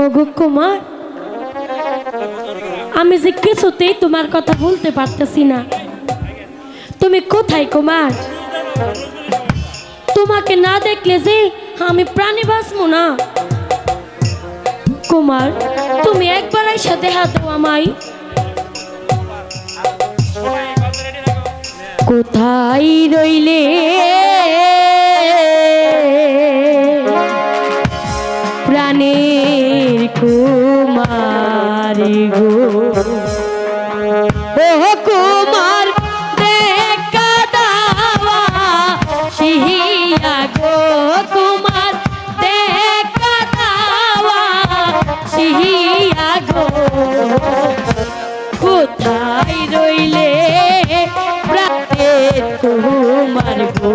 ওগো কুমার, আমি যে কিছুতেই তোমার কথা বলতে পারতেছি না। তুমি কোথায় কুমার? তোমাকে না দেখলে যে আমি প্রাণী বাঁচবো না। কুমার, তুমি একবার এসে দেখা দাও আমায়। কোথায় রইলে প্রাণের কুমারী গো, ও কুমার দেখা দাওয়া সিহিয়া গো, কুমার দেখা দাওয়া সিহিয়া গো। কোথায় রইলে প্রাণের কুমার গো,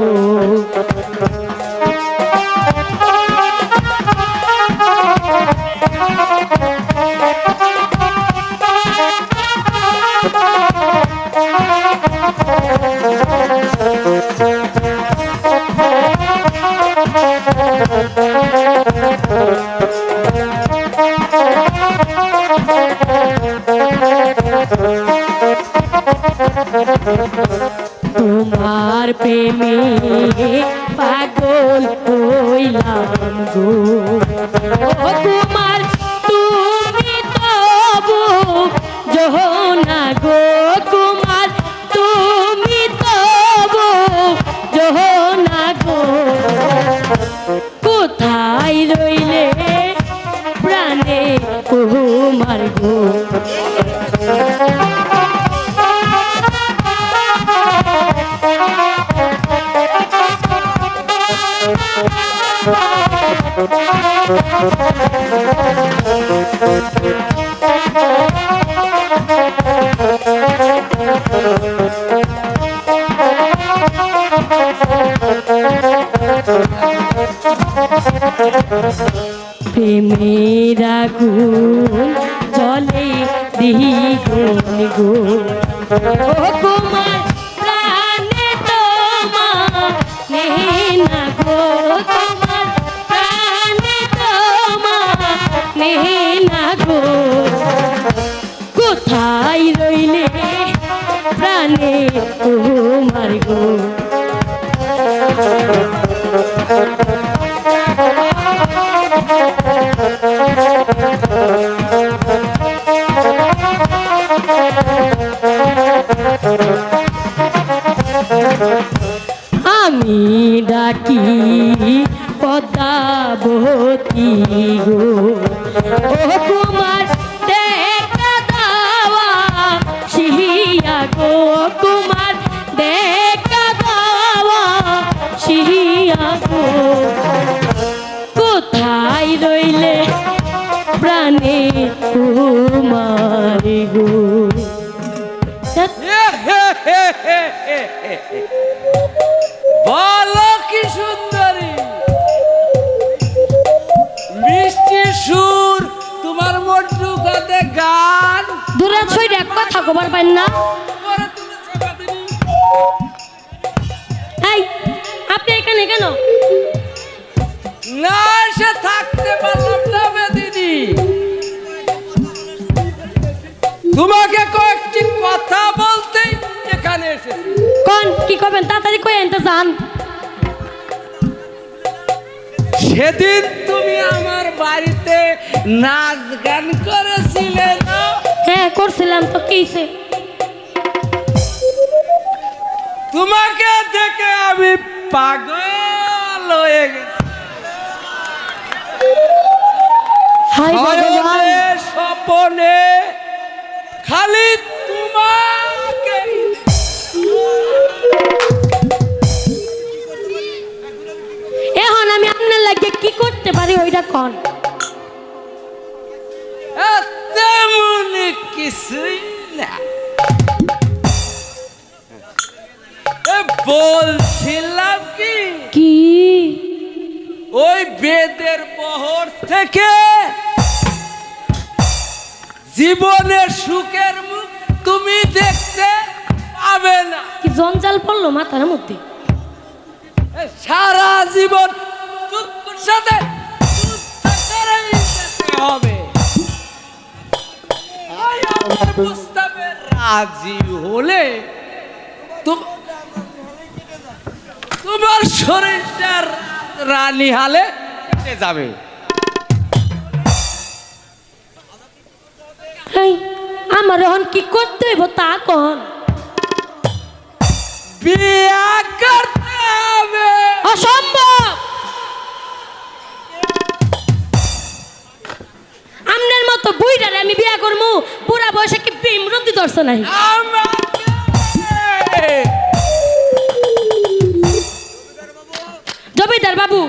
তোমার প্রেমে পাগল হইলাম গো, ও কুমার তুমি তবু জহনা গো, কুমার তুমি তবু জহনা গো। কোথায় রইলে প্রাণে কুমার গো, প্রেমের আগুন জলে দ্বিগুণ গো, ও কুমার প্রাণে তোমার নেনা গো, তোমার প্রাণে তোমার নেনা গো। কোথায় রইলে প্রাণে তোমার গো, আমি ডাকি পদ্মাবতী গো, ও কুমার দেখা দাওয়া সিহিয়া গো, কুমার দেখা দাওয়া সিহিয়া গো। কোথায় রইলে প্রাণে কুমার গো। বলো কি সুন্দরী মিষ্টি সুর, তোমার মন্টু গাতে গান। দূরে ছই এক কথা খবর পাই না। এই আপনি এখানে কেন? না সে থাকতে পারলাম না দিদি, তোমাকে কয়েকটি কথা বলতে এখানে এসেছি। কোন কি করবেন তাড়াতাড়ি কই আনতে যান। সেদিন তুমি আমার বাড়িতে নাচ গান করেছিলে না? হ্যাঁ করছিলাম তো, কিছে? তোমাকে দেখে আমি পাগল হয়ে গেছি। হাই ভগবান, স্বপনে খালি তোমাকে। এখন আমি আপনার লাগে কি করতে পারি ওইটা কোন? তেমন কিছুই না, বলছিলাম কি ওই বেদের বহর থেকে জীবনের সুখের মুখ তুমি দেখতে পাবে না। কি জঞ্জাল পড়লো মাথার মধ্যে। সারা জীবন দুঃখের সাথে হবে। আমার প্রস্তাবে রাজি হলে তোমার শরীরটা রানী হালে কেটে যাবে। এই, আমার এখন কি করতে হইব তা কন। বিয়া করতে হবে। অসম্ভব। আমনের মতো বুইড়ারে আমি বিয়া করবো? বুড়া বয়সে কি বিমরতি ধরছে নাই? আমাকে জমিদার বাবু,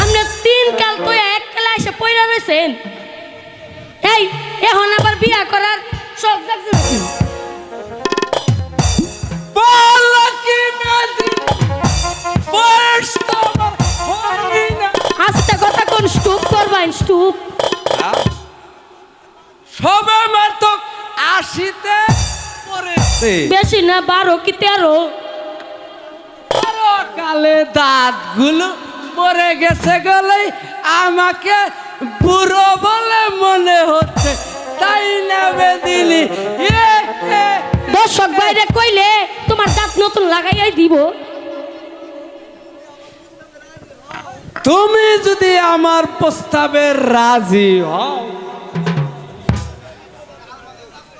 আপনি 3 কাল তো এক কালে এসে পয়রা রয়েছেন। এই, এখন আবার বিয়া করার শখ জাগছে নাকি? বলো কি মেয়েটি? বয়স তো আমার হয়নি না। আস্তে কথা কোন স্টুপ করবেন? স্টুপ সবে আমার তো 80-তে পড়েছে। বেশি না, 12 কি 13? কালে দাঁতগুলো মরে গেছে গেলে আমাকে বুড়ো বলে মনে হচ্ছে, তাই না বেদিনী? দর্শক বাইরে কইলে তোমার দাঁত নতুন লাগাইয়াই দিব। তুমি যদি আমার প্রস্তাবে রাজি হও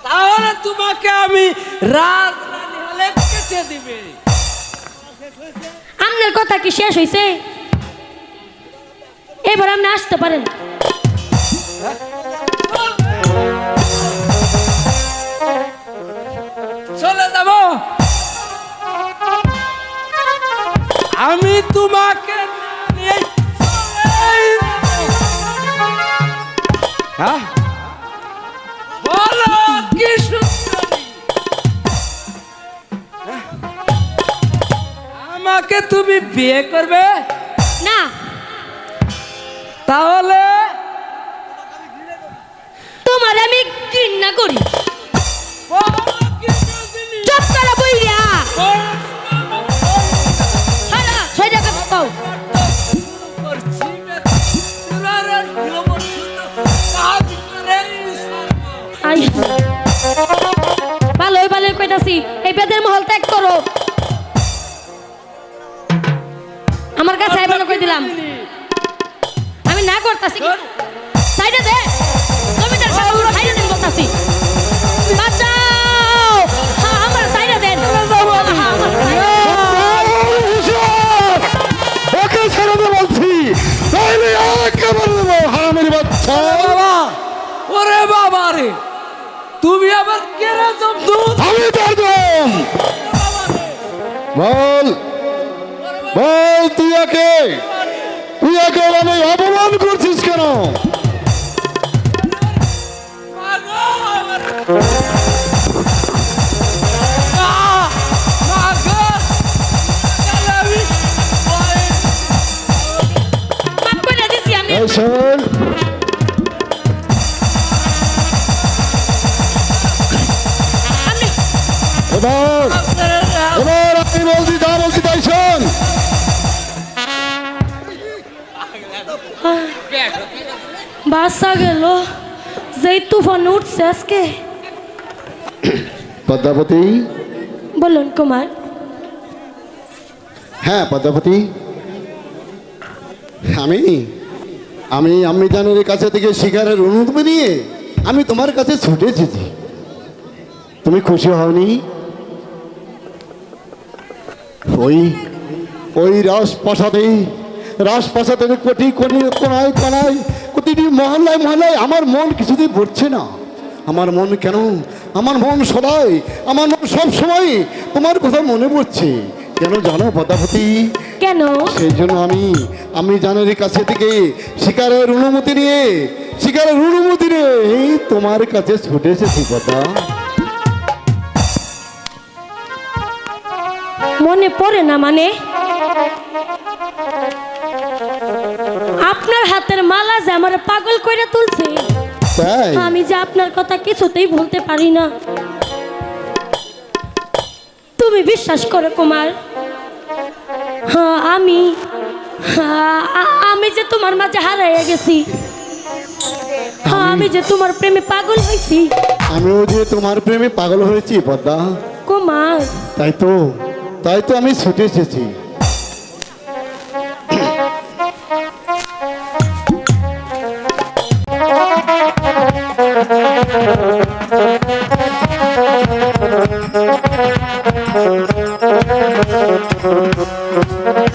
তাহলে তোমাকে আমি রাজরানী হলে কেটে দিবে। আপনার কথা কি শেষ হইছে? এবার আপনি আসতে পারেন। চলে যাব। আমি তোমাকে নিয়ে চলেই যাব। হ্যাঁ, বলো কি সুন্দরী, আমাকে তুমি বিয়ে করবে? না, তাহলে তোমার আমি ঘৃণা করি। বলো কি সুন্দরী। চুপ করে বইরা হালা ছয়টা কথা কও। করছি তোর কাজ করে আই ভালোই ভালোই কইতাছি, এই বেদের মহল ত্যাগ করো। আমার কাছে আইবা না কই দিলাম। আমি না করতাছি। সাইডে দে, জমিদার সাহেব সাইডে দেন বলতাছি। বাঁচাও, হ্যাঁ আমার সাইডে দেন। ওকে ছেড়ে দে বলছি, তাইলে একেবারে দেবো হারামের বাচ্চা। বাবা, ওরে বাবা রে, তুমি আবার কেনা জমদুত? আমি তার দম। বল বল, তুই একে আমি অপমান করছিস কেন? মাফ করে দিছি আমি। এই শোন, আপনি এবার এবার আমি বলছি, যা বলছি তাই শোন। বাসা গেল, যেই তুফান উঠছে আজকে। পদ্মাবতী, বলুন কুমার। হ্যাঁ পদ্মাবতী, আমি আমি আম্মিজানের কাছে থেকে শিকারের অনুমতি নিয়ে আমি তোমার কাছে ছুটে এসেছি। তুমি খুশি হওনি? ওই ওই রাজপ্রাসাদের কোটি কোটি কোনায় কোনায় প্রতিটি মহল্লায় মহল্লায় আমার মন কিছুতেই ভরছে না। আমার মন কেন, আমার মন সবাই, আমার মন সব সময় তোমার কথা মনে পড়ছে। কেন জানো পদ্মাবতী? কেন? সেই জন্য আমি জানের কাছে থেকে শিকারের অনুমতি নিয়ে তোমার কাছে ছুটে এসেছি পদ্মা। মনে পড়ে না মানে? আপনার হাতের মালা যে আমার পাগল করে তুলছে, তাই আমি যে আপনার কথা কিছুতেই বলতে পারি না। তুমি বিশ্বাস করো কুমার, হ্যাঁ আমি যে তোমার মাঝে হারাইয়া গেছি। হ্যাঁ, আমি যে তোমার প্রেমে পাগল হয়েছি আমিও যে তোমার প্রেমে পাগল হয়েছি পদ্মা। কুমার। তাই তো আমি ছুটে এসেছি।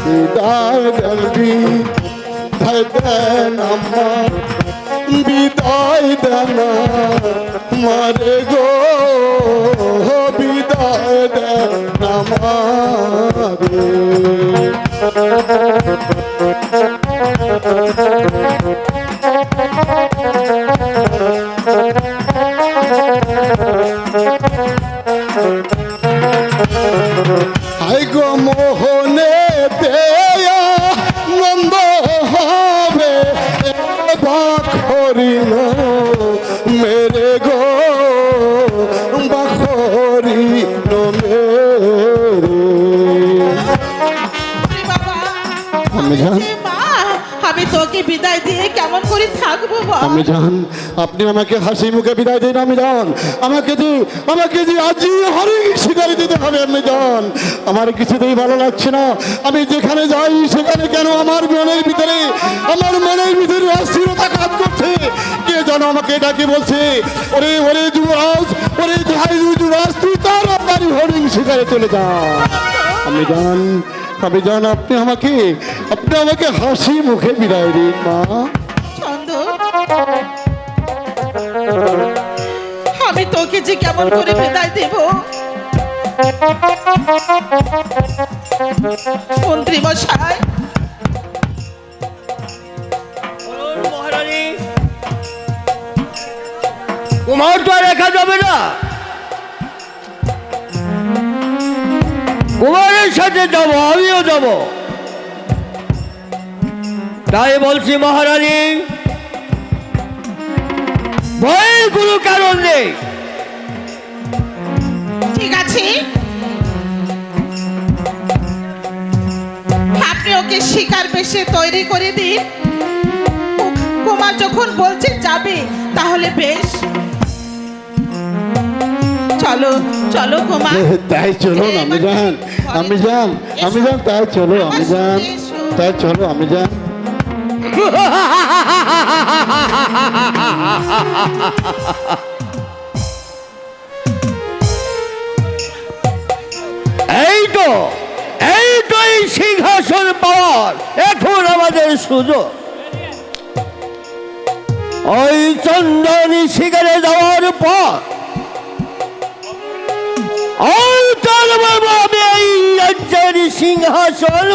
বিদায় দেন আমার, বিদায় দেন মারে গো, বিদায় দেন আমারে। আই গো মোহনে দেয়া নন্দ হবে বাখরিল মেরে গো, বাখরিল মেরে। আমি জান, আমি তোকে বিদায় দিয়ে কেমন করে থাকবো বল? আমি জান, আপনি আমাকে হাসি মুখে বিদায় দিন। আমি জান, আমাকে যে আজই হরিণ শিকারি দিতে হবে। আমি জান, আমার কিছুতেই ভালো লাগছে না। আমি যেখানে যাই সেখানে কেন আমার মনের ভিতরে অস্থিরতা কাজ করছে। কে যেন আমাকে ডাকে বলছে, ওরে ওরে যুবরাজ, ওরে যুবরাজ, তুই তার বাড়ি হরিণ শিকারে চলে যা। আমি জান, আপনি আমাকে হাসি মুখে বিদায় দিন মা। ছন্দ, আমি তোকে যে কেমন করে বিদায় দেব? মন্ত্রী মশাই, মহারানী, কুমার তো আর একা যাবে না, কুমারের সাথে যাবো, আমিও যাব। তাই বলছি মহারানী, ভয়ের কোনো কারণ নেই। ঠিক আছে, আপনি ওকে শিকার বেশে তৈরি করে দিন। কুমার যখন বলছে যাবে, তাহলে বেশ, চলো চলো কুমার। তাই চলুন, আমি জান, তাই চলো, আমি জান। এই তো এই সিংহাসন পাওয়ার এখন আমাদের সুযোগ। ওই চন্দনী শিকারে যাওয়ার পর আমি এই রাজ্যের সিংহাসন